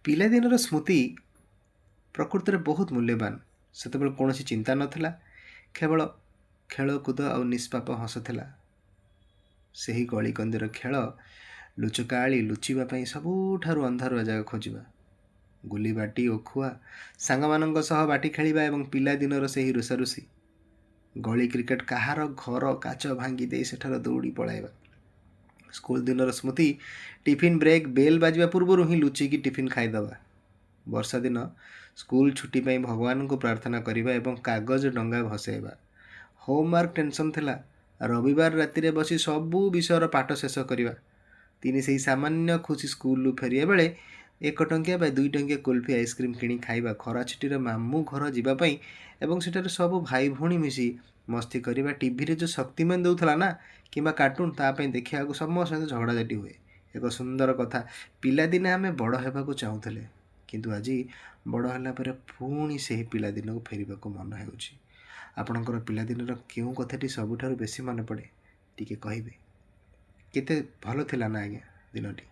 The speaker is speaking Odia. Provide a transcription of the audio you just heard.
ପିଲାଦିନର ସ୍ମୃତି ପ୍ରକୃତରେ ବହୁତ ମୂଲ୍ୟବାନ। ସେତେବେଳେ କୌଣସି ଚିନ୍ତା ନଥିଲା, କେବଳ ଖେଳକୁଦ ଆଉ ନିଷ୍ପାପ ହସ ଥିଲା। ସେହି ଗଳିକନ୍ଦିର ଖେଳ, ଲୁଚକାଳି ଲୁଚିବା ପାଇଁ ସବୁଠାରୁ ଅନ୍ଧାରୁଆ ଜାଗା ଖୋଜିବା, ଗୁଲି ବାଟି ଓ ଖୁଆ, ସାଙ୍ଗମାନଙ୍କ ସହ ବାଟି ଖେଳିବା ଏବଂ ପିଲାଦିନର ସେହି ରୁଷାରୁଷି। ଗଳି କ୍ରିକେଟ, କାହାର ଘର କାଚ ଭାଙ୍ଗି ଦେଇ ସେଠାରେ ଦୌଡ଼ି ପଳାଇବା। ସ୍କୁଲ ଦିନର ସ୍ମୃତି, ଟିଫିନ୍ ବ୍ରେକ୍ ବେଲ୍ ବାଜିବା ପୂର୍ବରୁ ହିଁ ଲୁଚିକି ଟିଫିନ୍ ଖାଇଦେବା। ବର୍ଷା ଦିନ, ସ୍କୁଲ ଛୁଟି ପାଇଁ ଭଗବାନଙ୍କୁ ପ୍ରାର୍ଥନା କରିବା ଏବଂ କାଗଜ ଡଙ୍ଗା ଭସାଇବା। ହୋମୱାର୍କ ଟେନସନ୍ ଥିଲା, ରବିବାର ରାତିରେ ବସି ସବୁ ବିଷୟର ପାଠ ଶେଷ କରିବା। ସେହି ସାମାନ୍ୟ ଖୁସି, ସ୍କୁଲରୁ ଫେରିବା ବେଳେ 1 ଟଙ୍କିଆ ବା 2 ଟଙ୍କିଆ କୁଲ୍ଫି ଆଇସ୍କ୍ରିମ୍ କିଣି ଖାଇବା, ଖରା ଛୁଟିରେ ମାମୁଁ ଘର ଯିବା ପାଇଁ ଏବଂ ସେଠାରେ ସବୁ ଭାଇ ଭଉଣୀ ମିଶି ମସ୍ତି କରିବା। ଟିଭିରେ ଯେଉଁ ଶକ୍ତିମାନ ଦେଉଥିଲା ନା, କିମ୍ବା କାର୍ଟୁନ୍, ତା ପାଇଁ ଦେଖିବାକୁ ସମସ୍ତଙ୍କ ସହିତ ଝଗଡ଼ାଝାଟି ହୁଏ। ଏକ ସୁନ୍ଦର କଥା, ପିଲାଦିନେ ଆମେ ବଡ଼ ହେବାକୁ ଚାହୁଁଥିଲେ, କିନ୍ତୁ ଆଜି ବଡ଼ ହେଲା ପରେ ପୁଣି ସେହି ପିଲାଦିନକୁ ଫେରିବାକୁ ମନ ହେଉଛି। ଆପଣଙ୍କର ପିଲାଦିନର କେଉଁ କଥାଟି ସବୁଠାରୁ ବେଶୀ ମନେ ପଡ଼େ, ଟିକେ କହିବେ? କେତେ ଭଲ ଥିଲା ନା ଆଜ୍ଞା ଦିନଟି?